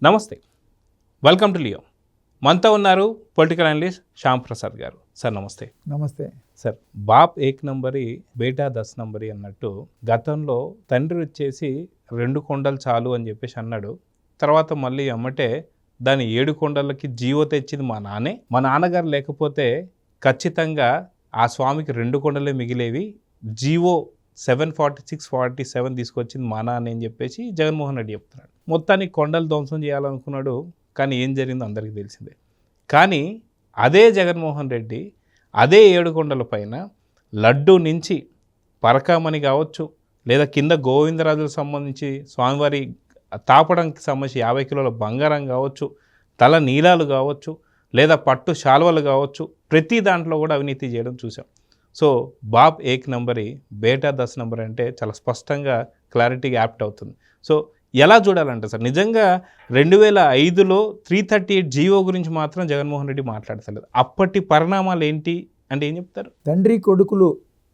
నమస్తే, welcome to Leo. మనతో ఉన్నారు పొలిటికల్ అనలిస్ట్ శ్యామ్ ప్రసాద్ గారు. సార్ నమస్తే. నమస్తే సార్. బాప్ ఏక్ నంబరి బేటా 10 నంబరి అన్నట్టు గతంలో తండ్రి వచ్చేసి 2 కొండలు చాలు అని చెప్పేసి అన్నాడు. తర్వాత మళ్ళీ అమ్మటే దాని 7 కొండలకి జీవో తెచ్చింది మా నాన్నే. మా నాన్నగారు లేకపోతే ఖచ్చితంగా ఆ స్వామికి 2 కొండలే మిగిలేవి, జీవో 746-47 తీసుకొచ్చింది మా నాన్న అని చెప్పేసి జగన్మోహన్ రెడ్డి చెప్తున్నాడు. మొత్తానికి కొండలు ధ్వంసం చేయాలనుకున్నాడు, కానీ ఏం జరిగిందో అందరికీ తెలిసిందే. కానీ అదే జగన్మోహన్ రెడ్డి అదే 7 కొండల పైన లడ్డు నుంచి పరకామణి కావచ్చు, లేదా కింద గోవిందరాజులకు సంబంధించి స్వామివారి తాపడానికి సంబంధించి 50 కిలోల బంగారం కావచ్చు, తల నీలాలు కావచ్చు, లేదా పట్టు శాల్వలు కావచ్చు, ప్రతి దాంట్లో కూడా అవినీతి చేయడం చూసాం. సో బాప్ ఏక్ నంబరి బేటా 10 నంబర్ అంటే చాలా స్పష్టంగా క్లారిటీగా యాప్ట్ అవుతుంది. సో ఎలా చూడాలంటే సార్, నిజంగా 2005లో 338 జీవో గురించి మాత్రం జగన్మోహన్ రెడ్డి మాట్లాడతలేదు. అప్పటి పరిణామాలు ఏంటి అంటే ఏం చెప్తారు? తండ్రి కొడుకులు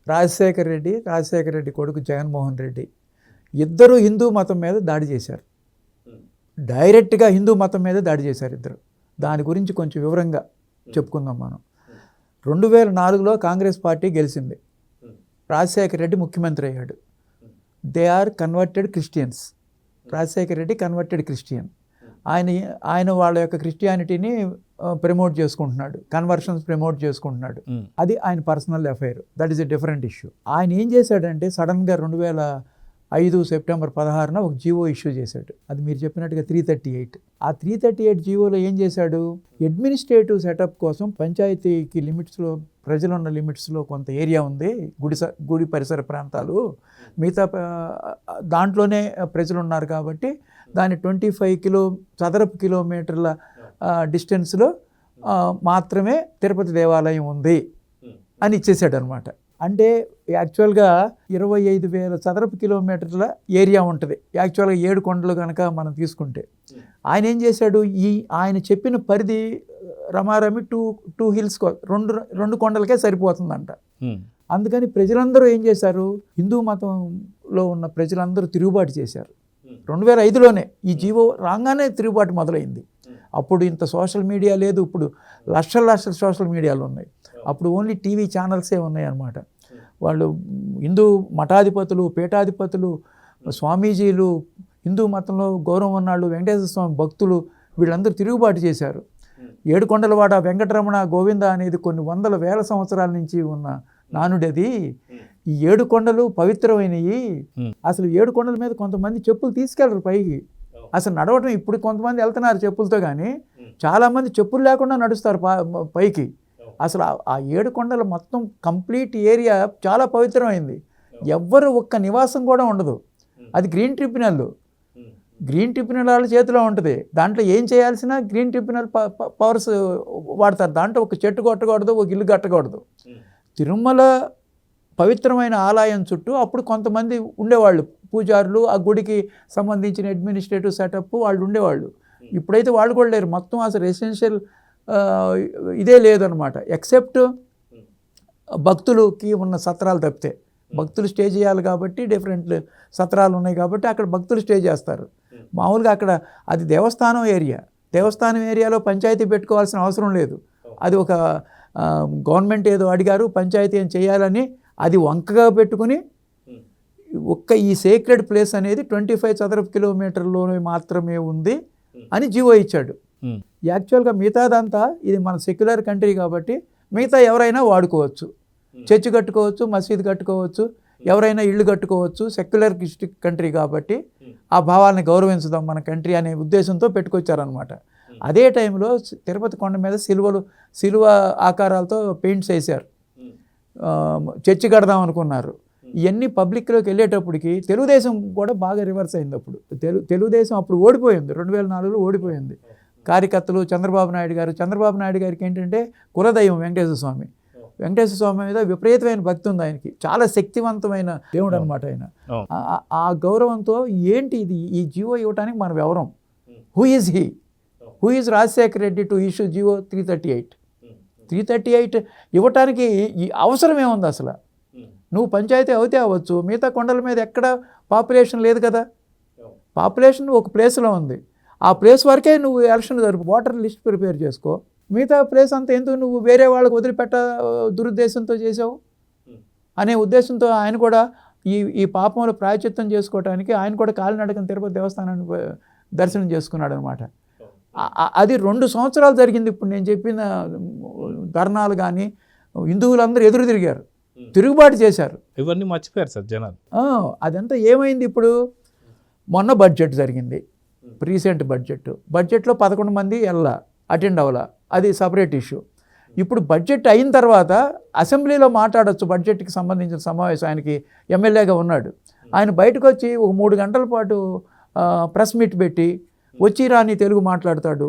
రాజశేఖర రెడ్డి కొడుకు జగన్మోహన్ రెడ్డి ఇద్దరు హిందూ మతం మీద దాడి చేశారు. డైరెక్ట్గా హిందూ మతం మీద దాడి చేశారు ఇద్దరు. దాని గురించి కొంచెం వివరంగా చెప్పుకుందాం మనం. 2004లో కాంగ్రెస్ పార్టీ గెలిచింది, రాజశేఖర రెడ్డి ముఖ్యమంత్రి అయ్యాడు. They are converted Christians. Rajasekhara Reddy converted Christian. ఆయన వాళ్ళ యొక్క క్రిస్టియానిటీని ప్రమోట్ చేసుకుంటున్నాడు, కన్వర్షన్స్ ప్రమోట్ చేసుకుంటున్నాడు. అది ఆయన personal affair, that is a different issue. ఆయన ఏం చేశాడంటే సడన్గా 2005 సెప్టెంబర్ 16న ఒక జీవో ఇష్యూ చేశాడు. అది మీరు చెప్పినట్టుగా 338. ఆ 338 జీవోలో ఏం చేశాడు, అడ్మినిస్ట్రేటివ్ సెటప్ కోసం పంచాయతీకి లిమిట్స్లో, ప్రజలున్న లిమిట్స్లో కొంత ఏరియా ఉంది, గుడి పరిసర ప్రాంతాలు, మిగతా దాంట్లోనే ప్రజలు ఉన్నారు కాబట్టి దాని 25 చదరపు కిలోమీటర్ల డిస్టెన్స్లో మాత్రమే తిరుపతి దేవాలయం ఉంది అని ఇచ్చేసాడు అనమాట. అంటే యాక్చువల్గా 25,000 చదరపు కిలోమీటర్ల ఏరియా ఉంటుంది యాక్చువల్గా 7 కొండలు కనుక మనం తీసుకుంటే. ఆయన ఏం చేశాడు, ఆయన చెప్పిన పరిధి రమారమి టూ హిల్స్, రెండు కొండలకే సరిపోతుందంట. అందుకని ప్రజలందరూ ఏం చేశారు, హిందూ మతంలో ఉన్న ప్రజలందరూ తిరుగుబాటు చేశారు. 2005లోనే ఈ జీవో రాగానే తిరుగుబాటు మొదలైంది. అప్పుడు ఇంత సోషల్ మీడియా లేదు, ఇప్పుడు లక్షల సోషల్ మీడియాలు ఉన్నాయి. అప్పుడు ఓన్లీ టీవీ ఛానల్సే ఉన్నాయి అన్నమాట. వాళ్ళు హిందూ మఠాధిపతులు, పీఠాధిపతులు, స్వామీజీలు, హిందూ మతంలో గౌరవం ఉన్నాళ్ళు, వెంకటేశ్వర స్వామి భక్తులు, వీళ్ళందరూ తిరుగుబాటు చేశారు. 7 కొండలవాడ వెంకటరమణ గోవింద అనేది కొన్ని వందల వేల సంవత్సరాల నుంచి ఉన్న నానుడది. ఈ 7 కొండలు పవిత్రమైనవి. అసలు 7 కొండల మీద కొంతమంది చెప్పులు తీసుకెళ్ళరు పైకి. అసలు నడవటం ఇప్పుడు కొంతమంది వెళ్తున్నారు చెప్పులతో, కానీ చాలామంది చెప్పులు లేకుండా నడుస్తారు పైకి. అసలు ఆ 7 కొండలు మొత్తం కంప్లీట్ ఏరియా చాలా పవిత్రమైంది. ఎవ్వరు ఒక్క నివాసం కూడా ఉండదు. అది గ్రీన్ ట్రిబ్యునల్ వాళ్ళ చేతిలో ఉంటుంది. దాంట్లో ఏం చేయాల్సిన గ్రీన్ ట్రిబ్యునల్ పవర్స్ వాడతారు. దాంట్లో ఒక చెట్టు కొట్టకూడదు, ఒక ఇల్లు కట్టకూడదు. తిరుమల పవిత్రమైన ఆలయం చుట్టూ అప్పుడు కొంతమంది ఉండేవాళ్ళు, పూజారులు, ఆ గుడికి సంబంధించిన అడ్మినిస్ట్రేటివ్ సెటప్ వాళ్ళు ఉండేవాళ్ళు. ఇప్పుడైతే వాళ్ళు కూడా లేరు. మొత్తం అసలు ఎసెన్షియల్ ఇదే లేదనమాట, ఎక్సెప్ట్ భక్తులకి ఉన్న సత్రాలు తప్పితే. భక్తులు స్టే చేయాలి కాబట్టి డిఫరెంట్ సత్రాలు ఉన్నాయి కాబట్టి అక్కడ భక్తులు స్టే చేస్తారు. మామూలుగా అక్కడ అది దేవస్థానం ఏరియాలో పంచాయతీ పెట్టుకోవాల్సిన అవసరం లేదు. అది ఒక గవర్నమెంట్ ఏదో అడిగారు పంచాయతీ ఏం చేయాలని, అది వంకగా పెట్టుకుని ఈ సేక్రెడ్ ప్లేస్ అనేది 25 చదరపు కిలోమీటర్లోనే మాత్రమే ఉంది అని జీవో ఇచ్చాడు. యాక్చువల్గా మిగతాదంతా ఇది మన సెక్యులర్ కంట్రీ కాబట్టి మిగతా ఎవరైనా వాడుకోవచ్చు, చర్చి కట్టుకోవచ్చు, మసీదు కట్టుకోవచ్చు, ఎవరైనా ఇళ్ళు కట్టుకోవచ్చు. సెక్యులర్ కంట్రీ కాబట్టి ఆ భావాన్ని గౌరవించుదాం మన కంట్రీ అనే ఉద్దేశంతో పెట్టుకొచ్చారనమాట. అదే టైంలో తిరుపతి కొండ మీద సిలువ ఆకారాలతో పెయింట్స్ వేశారు. చర్చి కడదాం అనుకున్నారు. ఇవన్నీ పబ్లిక్లోకి వెళ్ళేటప్పటికి తెలుగుదేశం కూడా బాగా రివర్స్ అయింది. అప్పుడు తెలుగుదేశం అప్పుడు ఓడిపోయింది, 2004లో ఓడిపోయింది. కార్యకర్తలు చంద్రబాబు నాయుడు గారికి ఏంటంటే కులదైవం వెంకటేశ్వర స్వామి మీద విపరీతమైన భక్తి ఉంది ఆయనకి. చాలా శక్తివంతమైన దేవుడు అనమాట ఆయన. ఆ గౌరవంతో ఏంటి ఇది, ఈ జీవో ఇవ్వడానికి మనం ఎవరం, who is Rajasekhara Reddy to issue GO 338 ఇవ్వటానికి అవసరం ఏముంది అసలు? నువ్వు పంచాయతీ అవుతే అవ్వచ్చు, మిగతా కొండల మీద ఎక్కడ పాపులేషన్ లేదు కదా. పాపులేషన్ ఒక ప్లేస్లో ఉంది. ఆ ప్లేస్ వరకే నువ్వు ఎలక్షన్ జరుపు, ఓటర్ లిస్ట్ ప్రిపేర్ చేసుకో. మిగతా ప్లేస్ అంతా ఎందుకు నువ్వు వేరే వాళ్ళకి వదిలిపెట్ట దురుద్దేశంతో చేసావు అనే ఉద్దేశంతో ఆయన కూడా ఈ పాపంలో ప్రాయచిత్తం చేసుకోవడానికి ఆయన కూడా కాలినడకన తిరుపతి దేవస్థానాన్ని దర్శనం చేసుకున్నాడు అనమాట. అది 2 సంవత్సరాలు జరిగింది. ఇప్పుడు నేను చెప్పిన ధర్నాలు కానీ హిందువులందరూ ఎదురు తిరిగారు, తిరుగుబాటు చేశారు. ఇవన్నీ మర్చిపోయారు సార్ జనాలు. అదంతా ఏమైంది? ఇప్పుడు మొన్న బడ్జెట్ జరిగింది, రీసెంట్ బడ్జెట్లో 11 మంది అటెండ్ అవ్వాలా, అది సపరేట్ ఇష్యూ. ఇప్పుడు బడ్జెట్ అయిన తర్వాత అసెంబ్లీలో మాట్లాడచ్చు బడ్జెట్కి సంబంధించిన సమావేశం. ఆయనకి ఎమ్మెల్యేగా ఉన్నాడు, ఆయన బయటకు వచ్చి ఒక 3 గంటల పాటు ప్రెస్ మీట్ పెట్టి వచ్చి రాని తెలుగు మాట్లాడతాడు.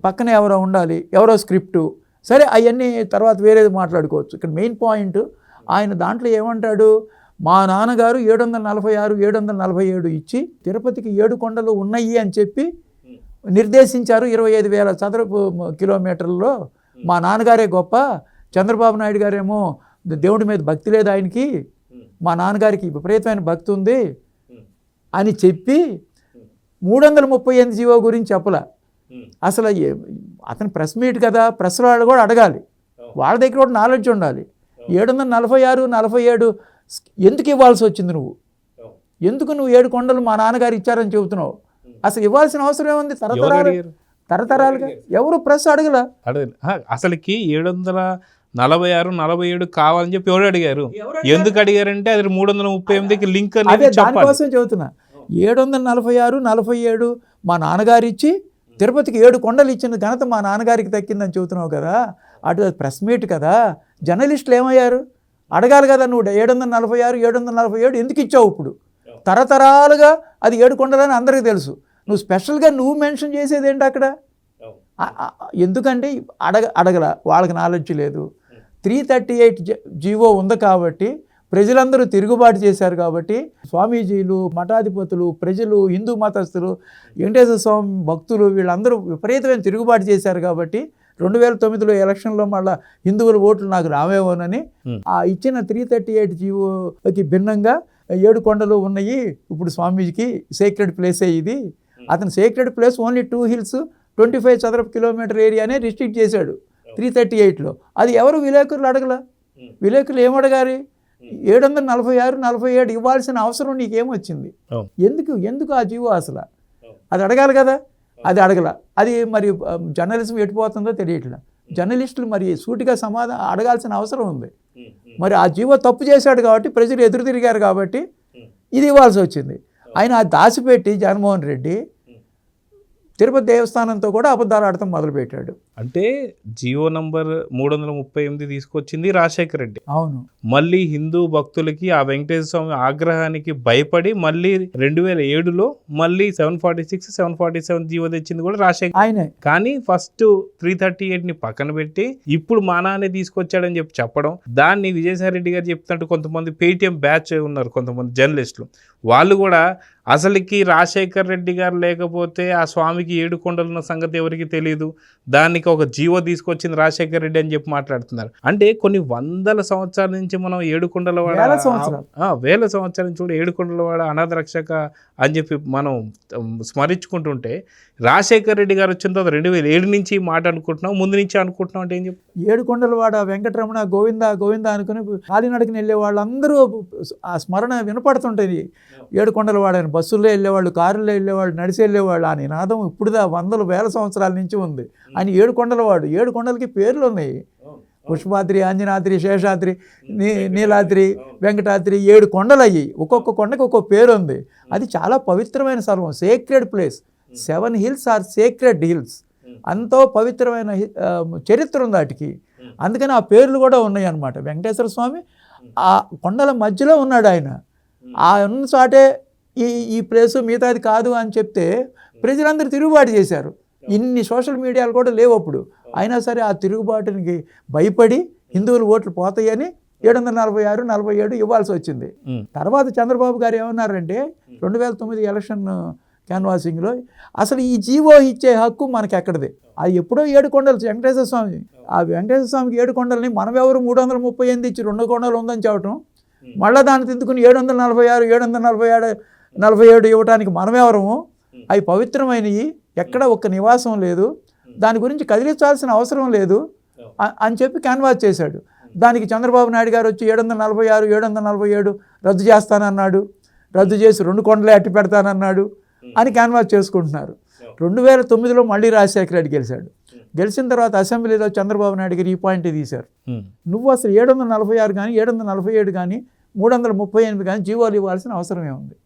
పక్కన ఎవరో ఉండాలి, ఎవరో స్క్రిప్టు, సరే అవన్నీ తర్వాత వేరేది మాట్లాడుకోవచ్చు. ఇక్కడ మెయిన్ పాయింట్ ఆయన దాంట్లో ఏమంటాడు, మా నాన్నగారు 746, 747 ఇచ్చి తిరుపతికి 7 కొండలు ఉన్నాయి అని చెప్పి నిర్దేశించారు. 25,000 చదరపు కిలోమీటర్లలో మా నాన్నగారే గొప్ప, చంద్రబాబు నాయుడు గారేమో దేవుడి మీద భక్తి లేదు ఆయనకి, మా నాన్నగారికి విపరీతమైన భక్తి ఉంది అని చెప్పి 338 జీవో గురించి చెప్పలా. అసలు అతను ప్రెస్ మీట్ కదా, ప్రెస్ వాళ్ళు కూడా అడగాలి, వాళ్ళ దగ్గర కూడా నాలెడ్జ్ ఉండాలి. 746, 47 ఎందుకు ఇవ్వాల్సి వచ్చింది? ఎందుకు నువ్వు 7 కొండలు మా నాన్నగారు ఇచ్చారని చెబుతున్నావు? అసలు ఇవ్వాల్సిన అవసరం ఏముంది? తరతరాలుగా ఎవరు ప్రెస్ అడగల. అసలుకి 746, 47 కావాలని చెప్పి ఎవరు అడిగారు? ఎందుకు అడిగారంటే అది 338కి లింక్ అనేది దానికోసం చెబుతున్నా. 746, 47 మా నాన్నగారు ఇచ్చి తిరుపతికి 7 కొండలు ఇచ్చిన ఘనత మా నాన్నగారికి దక్కిందని చెబుతున్నావు కదా. అటు ప్రెస్ మీట్ కదా, జర్నలిస్టులు ఏమయ్యారు? అడగాలి కదా, నువ్వు 746, 747 ఎందుకు ఇచ్చావు? ఇప్పుడు తరతరాలుగా అది 7 కొండలని అందరికీ తెలుసు, నువ్వు స్పెషల్గా నువ్వు మెన్షన్ చేసేది ఏంటి అక్కడ? ఎందుకంటే అడగల, వాళ్ళకి నాలెడ్జ్ లేదు. 338 జీవో ఉంది కాబట్టి ప్రజలందరూ తిరుగుబాటు చేశారు కాబట్టి స్వామీజీలు, మఠాధిపతులు, ప్రజలు, హిందూ మతస్థులు, వెంకటేశ్వర స్వామి భక్తులు వీళ్ళందరూ విపరీతమైన తిరుగుబాటు చేశారు కాబట్టి 2009లో ఎలక్షన్లో మళ్ళీ హిందువుల ఓట్లు నాకు రావేమోనని ఆ ఇచ్చిన 338 జీవోకి భిన్నంగా 7 కొండలు ఉన్నాయి. ఇప్పుడు స్వామీజీకి సేక్రెడ్ ప్లేసే ఇది. అతను సేక్రెడ్ ప్లేస్ ఓన్లీ 2 హిల్స్ 25 చదరపు కిలోమీటర్ ఏరియానే రిస్ట్రిక్ట్ చేశాడు 338లో. అది ఎవరు విలేకరులు అడగల. విలేకరులు ఏమడగాలి? 746, 47 ఇవ్వాల్సిన అవసరం నీకేమొచ్చింది? ఎందుకు ఆ జీవో అసలు? అది అడగాలి కదా, అది అడగల. అది మరి జర్నలిజం ఎటుపోతుందో తెలియట్లా. జర్నలిస్టులు మరి సూటిగా సమాధానం అడగాల్సిన అవసరం ఉంది. మరి ఆ జీవో తప్పు చేశాడు కాబట్టి ప్రజలు ఎదురు తిరిగారు కాబట్టి ఇది ఇవ్వాల్సి వచ్చింది. ఆయన దాచిపెట్టి జగన్మోహన్ రెడ్డి తిరుపతి దేవస్థానంతో కూడా అబద్ధాలు ఆడటం మొదలుపెట్టాడు. అంటే జియో నంబర్ 338 తీసుకొచ్చింది రాజశేఖర రెడ్డి. అవును. మళ్ళీ హిందూ భక్తులకి ఆ వెంకటేశ్వర స్వామి ఆగ్రహానికి భయపడి మళ్ళీ 2007లో మళ్ళీ 746, 747 జియో తెచ్చింది కూడా రాజశేఖర ఆయనే. కానీ ఫస్ట్ 338ని పక్కన పెట్టి ఇప్పుడు మా నాన్నే తీసుకొచ్చాడని చెప్పడం, దాన్ని విజయసాయి రెడ్డి గారు చెప్తున్నట్టు కొంతమంది పేటిఎం బ్యాచ్ ఉన్నారు, కొంతమంది జర్నలిస్టులు, వాళ్ళు కూడా అసలుకి రాజశేఖర రెడ్డి గారు లేకపోతే ఆ స్వామికి 7 కొండలు ఉన్న సంగతి ఎవరికి తెలియదు, దానికి ఒక జీవో తీసుకొచ్చింది రాజశేఖర రెడ్డి అని చెప్పి మాట్లాడుతున్నారు. అంటే కొన్ని వందల సంవత్సరాల నుంచి మనం 7 కొండలవాడ, వేల సంవత్సరాల నుంచి కూడా 7 కొండలవాడ అనాథ రక్షక అని చెప్పి మనం స్మరించుకుంటుంటే రాజశేఖర రెడ్డి గారు వచ్చిన తర్వాత 2007 నుంచి మాట అనుకుంటున్నాం, ముందు నుంచి అనుకుంటున్నాం అంటే ఏం చెప్పి 7 కొండలవాడ వెంకటరమణ గోవింద గోవింద అనుకుని కాలినడకని వెళ్ళే వాళ్ళందరూ ఆ స్మరణ వినపడుతుంటుంది. 7 కొండలవాడ అని బస్సుల్లో వెళ్ళేవాళ్ళు, కారుల్లో వెళ్ళేవాళ్ళు, నడిచి వెళ్ళేవాళ్ళు. ఆ నినాదం ఇప్పుడు వందల వేల సంవత్సరాల నుంచి ఉంది. ఆయన 7 కొండలవాడు. 7 కొండలకి పేర్లు ఉన్నాయి, పుష్పాద్రి, అంజనాద్రి, శేషాద్రి, నీలాద్రి, వెంకటాద్రి, 7 కొండలు అయ్యి ఒక్కొక్క కొండకి ఒక్కొక్క పేరు ఉంది. అది చాలా పవిత్రమైన సర్వం, sacred place. 7 hills are sacred hills. అంతో పవిత్రమైన చరిత్ర ఉంది వాటికి, అందుకని ఆ పేర్లు కూడా ఉన్నాయి అన్నమాట. వెంకటేశ్వర స్వామి ఆ కొండల మధ్యలో ఉన్నాడు. ఆయన ఆ ఉన్న చాటే ఈ ప్లేసు మిగతాది కాదు అని చెప్తే ప్రజలందరూ తిరుగుబాటు చేశారు. ఇన్ని సోషల్ మీడియాలు కూడా లేవు అప్పుడు. అయినా సరే ఆ తిరుగుబాటునికి భయపడి హిందువులు ఓట్లు పోతాయని 746, 47 ఇవ్వాల్సి వచ్చింది. తర్వాత చంద్రబాబు గారు ఏమన్నారంటే 2009 ఎలక్షన్ క్యాన్వాసింగ్లో అసలు ఈ జీవో ఇచ్చే హక్కు మనకి ఎక్కడిది? అది ఎప్పుడో 7 కొండలు వెంకటేశ్వర స్వామి, ఆ వెంకటేశ్వర స్వామికి 7 కొండలని మనం ఎవరు 338 ఇచ్చి 2 కొండలు ఉందని చెప్పటం, మళ్ళీ దాన్ని తిందుకుని 746, 747 ఇవ్వడానికి మనమెవరము? అవి పవిత్రమైనవి, ఎక్కడ ఒక్క నివాసం లేదు, దాని గురించి కదిలించాల్సిన అవసరం లేదు అని చెప్పి క్యాన్వాస్ చేశాడు. దానికి చంద్రబాబు నాయుడు గారు వచ్చి 746, 747 రద్దు చేస్తానన్నాడు, రద్దు చేసి 2 కొండలే అట్టి పెడతానన్నాడు అని క్యాన్వాస్ చేసుకుంటున్నారు. 2009లో మళ్ళీ రాజశేఖర రెడ్డి గెలిచాడు. గెలిచిన తర్వాత అసెంబ్లీలో చంద్రబాబు నాయుడు గారు ఈ పాయింట్ తీశారు. నువ్వు అసలు 746 కానీ 747 కానీ 338 కానీ జీవోలు ఇవ్వాల్సిన అవసరం ఏముంది?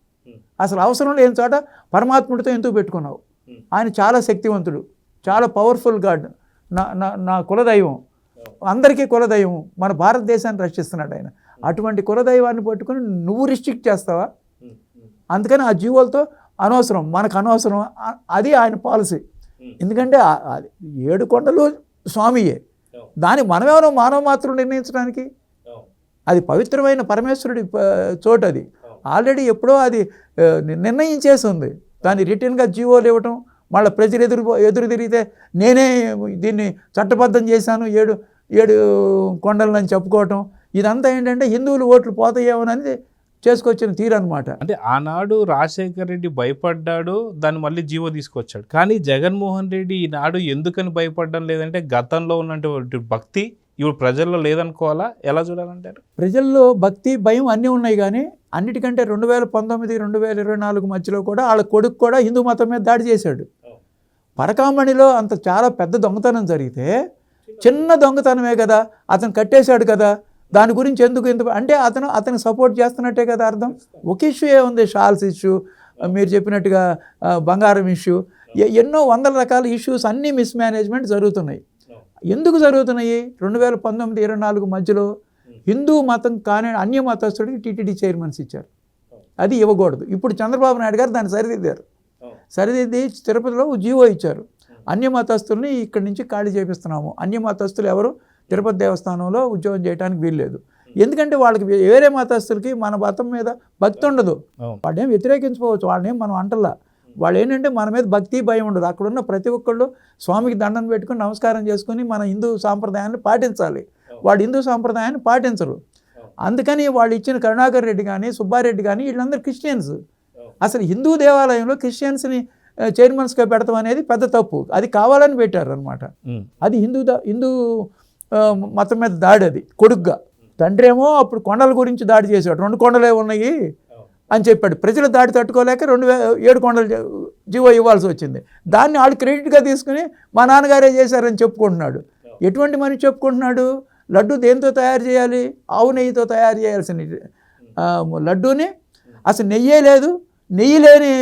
అసలు అవసరం లేని చోట పరమాత్ముడితో ఎందుకు పెట్టుకున్నావు? ఆయన చాలా శక్తివంతుడు, చాలా పవర్ఫుల్ గాడ్, నా కులదైవం, అందరికీ కులదైవం, మన భారతదేశాన్ని రక్షిస్తున్నాడు ఆయన. అటువంటి కులదైవాన్ని పట్టుకుని నువ్వు రిస్ట్రిక్ట్ చేస్తావా? అందుకని ఆ జీవోలతో అనవసరం, మనకు అనవసరం, అది ఆయన పాలసీ. ఎందుకంటే 7 కొండలు స్వామియే, దాన్ని మనమేమో మానవ మాత్రం నిర్ణయించడానికి. అది పవిత్రమైన పరమేశ్వరుడి చోటు, అది ఆల్రెడీ ఎప్పుడో అది నిర్ణయించేసి ఉంది. దాన్ని రిటర్న్గా జీవోలు ఇవ్వటం, మళ్ళీ ప్రజలు ఎదురు తిరిగితే నేనే దీన్ని చట్టబద్ధం చేశాను 7 కొండలని చెప్పుకోవటం, ఇదంతా ఏంటంటే హిందువులు ఓట్లు పోతాయేమోనని చేసుకొచ్చిన తీరు అనమాట. అంటే ఆనాడు రాజశేఖర్ రెడ్డి భయపడ్డాడు, దాన్ని మళ్ళీ జీవో తీసుకొచ్చాడు. కానీ జగన్మోహన్ రెడ్డి ఈనాడు ఎందుకని భయపడడం లేదంటే గతంలో ఉన్నటువంటి భక్తి ఇప్పుడు ప్రజల్లో లేదనుకోవాలా, ఎలా చూడాలంటారు? ప్రజల్లో భక్తి భయం అన్నీ ఉన్నాయి, కానీ అన్నిటికంటే 2019, 2024 మధ్యలో కూడా వాళ్ళ కొడుకు కూడా హిందూ మతం మీద దాడి చేశాడు. పరకామణిలో అంత చాలా పెద్ద దొంగతనం జరిగితే చిన్న దొంగతనమే కదా, అతను కట్టేశాడు కదా, దాని గురించి ఎందుకు అంటే అతను సపోర్ట్ చేస్తున్నట్టే కదా అర్థం. ఒక ఇష్యూ ఏముంది, షాల్స్ ఇష్యూ, మీరు చెప్పినట్టుగా బంగారం ఇష్యూ, ఎన్నో వందల రకాల ఇష్యూస్, అన్నీ మిస్మేనేజ్మెంట్ జరుగుతున్నాయి. ఎందుకు జరుగుతున్నాయి? 2019, 2024 మధ్యలో హిందూ మతం కానీ అన్య మతస్థుడికి టీటీడీ చైర్మన్స్ ఇచ్చారు, అది ఇవ్వకూడదు. ఇప్పుడు చంద్రబాబు నాయుడు గారు దాన్ని సరిదిద్దారు, సరిదిద్ది తిరుపతిలో జీవో ఇచ్చారు, అన్య మతస్థుల్ని ఇక్కడి నుంచి ఖాళీ చేపిస్తున్నాము, అన్య మతస్థులు ఎవరు తిరుపతి దేవస్థానంలో ఉద్యోగం చేయడానికి వీల్లేదు. ఎందుకంటే వాళ్ళకి వేరే మతస్థులకి మన మతం మీద భక్తి ఉండదు, వాళ్ళేం వ్యతిరేకించుకోవచ్చు, వాళ్ళేం మనం అంటల్లా. వాళ్ళు ఏంటంటే మన మీద భక్తి భయం ఉండదు. అక్కడున్న ప్రతి ఒక్కళ్ళు స్వామికి దండం పెట్టుకుని నమస్కారం చేసుకుని మన హిందూ సాంప్రదాయాన్ని పాటించాలి, వాళ్ళు హిందూ సాంప్రదాయాన్ని పాటించరు. అందుకని వాళ్ళు ఇచ్చిన కరుణాకర్ రెడ్డి కానీ సుబ్బారెడ్డి కానీ వీళ్ళందరూ క్రిస్టియన్స్. అసలు హిందూ దేవాలయంలో క్రిస్టియన్స్ని చైర్మన్స్గా పెడతాం అనేది పెద్ద తప్పు, అది కావాలని పెట్టారు అనమాట. అది హిందూ మతం మీద దాడి, అది కొడుగ్గా. తండ్రి ఏమో అప్పుడు కొండల గురించి దాడి చేశాడు, 2 కొండలే ఉన్నాయి అని చెప్పాడు. ప్రజలు దాడి తట్టుకోలేక 7 కొండలు జీవో ఇవ్వాల్సి వచ్చింది. దాన్ని వాళ్ళు క్రెడిట్గా తీసుకుని మా నాన్నగారే చేశారని చెప్పుకుంటున్నాడు. ఎటువంటి మనిషి చెప్పుకుంటున్నాడు? లడ్డు దేంతో తయారు చేయాలి? ఆవు నెయ్యితో తయారు చేయాల్సిన లడ్డూని అసలు నెయ్యే లేదు, నెయ్యి లేని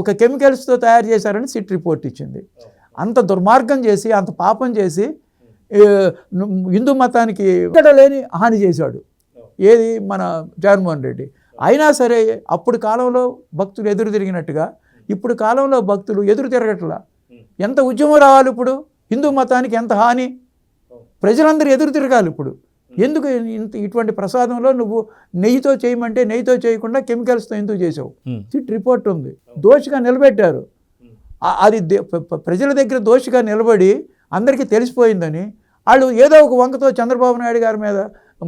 ఒక కెమికల్స్తో తయారు చేశారని సిట్ రిపోర్ట్ ఇచ్చింది. అంత దుర్మార్గం చేసి, అంత పాపం చేసి హిందూ మతానికి ఇక్కడ లేని హాని చేశాడు ఏది మన జగన్మోహన్ రెడ్డి. అయినా సరే అప్పుడు కాలంలో భక్తులు ఎదురు తిరిగినట్టుగా ఇప్పుడు కాలంలో భక్తులు ఎదురు తిరగట్లా. ఎంత ఉద్యమం రావాలి ఇప్పుడు, హిందూ మతానికి ఎంత హాని, ప్రజలందరూ ఎదురు తిరగాలి ఇప్పుడు. ఎందుకు ఇటువంటి ప్రసాదంలో నువ్వు నెయ్యితో చేయమంటే నెయ్యితో చేయకుండా కెమికల్స్తో ఎందుకు చేసావు? సిట్ రిపోర్ట్ ఉంది, దోషిగా నిలబెట్టారు. అది ప్రజల దగ్గర దోషిగా నిలబడి అందరికీ తెలిసిపోయిందని వాళ్ళు ఏదో ఒక వంకతో చంద్రబాబు నాయుడు గారి మీద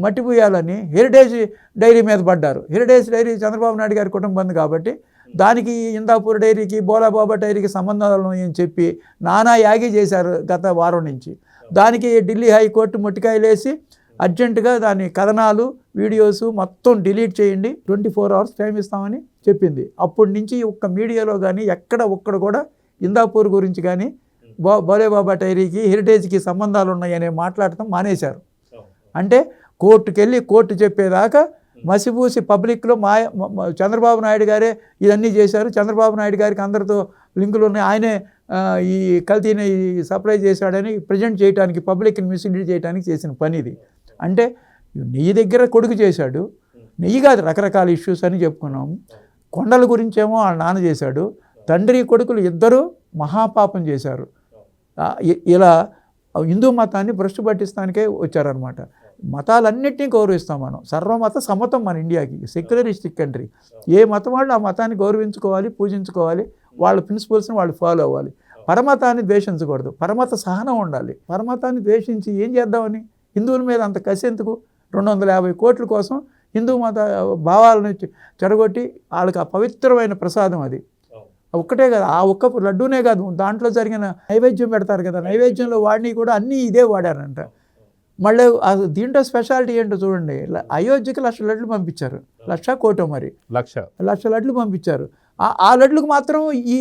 మట్టి పూయాలని హెరిటేజ్ డైరీ మీద పడ్డారు. హెరిటేజ్ డైరీ చంద్రబాబు నాయుడు గారి కుటుంబం కాబట్టి దానికి ఇందాపూర్ డైరీకి బోలాబాబా డైరీకి సంబంధాలు అని చెప్పి నానా యాగి చేశారు గత వారం నుంచి. దానికి ఢిల్లీ హైకోర్టు మొట్టికాయలేసి అర్జెంటుగా దాని కథనాలు వీడియోస్ మొత్తం డిలీట్ చేయండి, 24 hours టైం ఇస్తామని చెప్పింది. అప్పటి నుంచి ఒక్క మీడియాలో కానీ ఒక్కడ కూడా ఇందాపూర్ గురించి కానీ బోలేబాబా డైరీకి హెరిటేజ్కి సంబంధాలు ఉన్నాయని మాట్లాడటం మానేశారు. అంటే కోర్టు చెప్పేదాకా మసిపూసి పబ్లిక్లో చంద్రబాబు నాయుడు గారే ఇవన్నీ చేశారు, చంద్రబాబు నాయుడు గారికి అందరితో లింకులు ఉన్నాయి, ఆయనే ఈ కల్తీని సప్లై చేశాడని ప్రజెంట్ చేయడానికి, పబ్లిక్ని మిస్లీడ్ చేయడానికి చేసిన పని ఇది. అంటే నెయ్యి దగ్గర కొడుకు చేశాడు, నెయ్యి కాదు రకరకాల ఇష్యూస్ అని చెప్పుకున్నాము. కొండల గురించేమో వాళ్ళ నాన్న చేశాడు, తండ్రి కొడుకులు ఇద్దరూ మహాపాపం చేశారు. ఇలా హిందూ మతాన్ని భ్రష్టు పట్టిస్తానికే వచ్చారనమాట. మతాలన్నింటినీ గౌరవిస్తాం మనం, సర్వమత సమతం మన ఇండియాకి, సెక్యులరిస్టిక్ కంట్రీ. ఏ మతం వాళ్ళు ఆ మతాన్ని గౌరవించుకోవాలి, పూజించుకోవాలి, వాళ్ళ ప్రిన్సిపల్స్ని వాళ్ళు ఫాలో అవ్వాలి. పరమతాన్ని ద్వేషించకూడదు, పరమత సహనం ఉండాలి. పరమతాన్ని ద్వేషించి ఏం చేద్దామని, హిందువుల మీద అంత కసి ఎందుకు? 250 కోట్ల కోసం హిందూ మత భావాలను చెడగొట్టి వాళ్ళకి ఆ పవిత్రమైన ప్రసాదం అది, ఒక్కటే కదా, ఆ ఒక్క లడ్డూనే కాదు, దాంట్లో జరిగిన నైవేద్యం పెడతారు కదా, నైవేద్యంలో వాడిని కూడా అన్నీ ఇదే వాడారంట. మళ్ళీ దీంట్లో స్పెషాలిటీ ఏంటో చూడండి, అయోధ్యకి 1,00,000 లడ్లు పంపించారు, 1,00,000 కోటో మరి 1,00,000 లడ్లు పంపించారు. ఆ లడ్లకు మాత్రం ఈ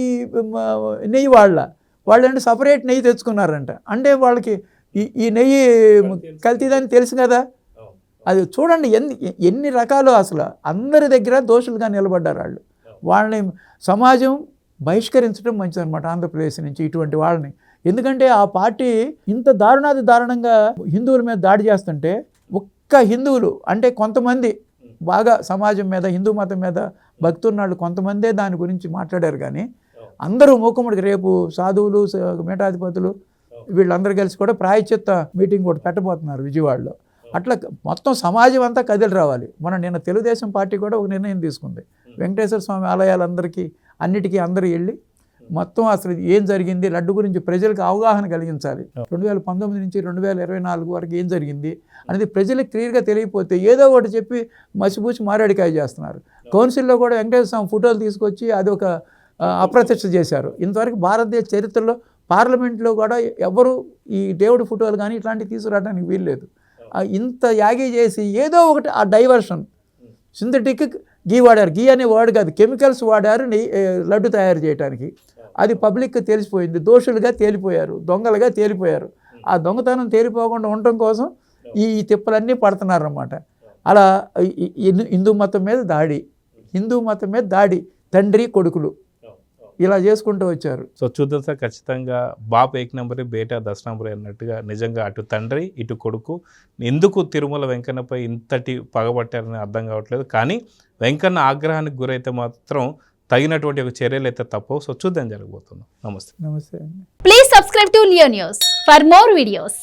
నెయ్యి వాళ్ళంటే సపరేట్ నెయ్యి తెచ్చుకున్నారంట. అంటే వాళ్ళకి ఈ నెయ్యి కల్తీదని తెలుసు కదా. అది చూడండి ఎన్ని రకాలు, అసలు అందరి దగ్గర దోషులుగా నిలబడ్డారు వాళ్ళు. వాళ్ళని సమాజం బహిష్కరించడం మంచిదన్నమాట ఆంధ్రప్రదేశ్ నుంచి ఇటువంటి వాళ్ళని. ఎందుకంటే ఆ పార్టీ ఇంత దారుణంగా హిందువుల మీద దాడి చేస్తుంటే ఒక్క హిందువులు అంటే కొంతమంది బాగా సమాజం మీద హిందూ మతం మీద భక్తున్నాళ్ళు కొంతమందే దాని గురించి మాట్లాడారు. కానీ అందరూ మూకుమ్మడికి రేపు సాధువులు మేటాధిపతులు వీళ్ళందరూ కలిసి కూడా ప్రాయశ్చిత్త మీటింగ్ కూడా పెట్టబోతున్నారు విజయవాడలో. అట్లా మొత్తం సమాజం అంతా కదిలి రావాలి. నిన్న తెలుగుదేశం పార్టీ కూడా ఒక నిర్ణయం తీసుకుంది, వెంకటేశ్వర స్వామి ఆలయాలందరికీ అన్నిటికీ అందరూ వెళ్ళి మొత్తం అసలు ఏం జరిగింది లడ్డు గురించి ప్రజలకు అవగాహన కలిగించాలి. 2019 నుంచి 2024 వరకు ఏం జరిగింది అనేది ప్రజలకు క్లియర్గా తెలియకపోతే ఏదో ఒకటి చెప్పి మసిపూసి మారేడికాయ చేస్తున్నారు. కౌన్సిల్లో కూడా వెంకటేశ్వర స్వామి ఫోటోలు తీసుకొచ్చి అది ఒక అప్రతిష్ట చేశారు. ఇంతవరకు భారతదేశ చరిత్రలో పార్లమెంట్లో కూడా ఎవరు ఈ దేవుడి ఫోటోలు కానీ ఇట్లాంటివి తీసుకురావడానికి వీల్లేదు. ఇంత యాగి చేసి ఏదో ఒకటి ఆ డైవర్షన్, సింథటిక్ గీ వాడారు, గీ అనే వర్డ్ కాదు కెమికల్స్ వాడారు లడ్డు తయారు చేయడానికి. అది పబ్లిక్కి తెలిసిపోయింది, దోషులుగా తేలిపోయారు, దొంగలుగా తేలిపోయారు. ఆ దొంగతనం తేలిపోకుండా ఉండటం కోసం ఈ తిప్పలన్నీ పడుతున్నారన్నమాట. అలా హిందూ మతం మీద దాడి తండ్రి కొడుకులు ఇలా చేసుకుంటూ వచ్చారు. సో చూద్దాం సార్, ఖచ్చితంగా బాప్ 1 నంబరే బేటా 10 నంబరే అన్నట్టుగా నిజంగా అటు తండ్రి ఇటు కొడుకు ఎందుకు తిరుమల వెంకన్నపై ఇంతటి పగబట్టారని అర్థం కావట్లేదు. కానీ వెంకన్న ఆగ్రహానికి గురైతే మాత్రం తగినటువంటి ఒక చర్యలు అయితే తప్పవు. సో చూద్దాం జరగబోతున్నాం. నమస్తే. నమస్తే. Please subscribe to Leo news for more videos.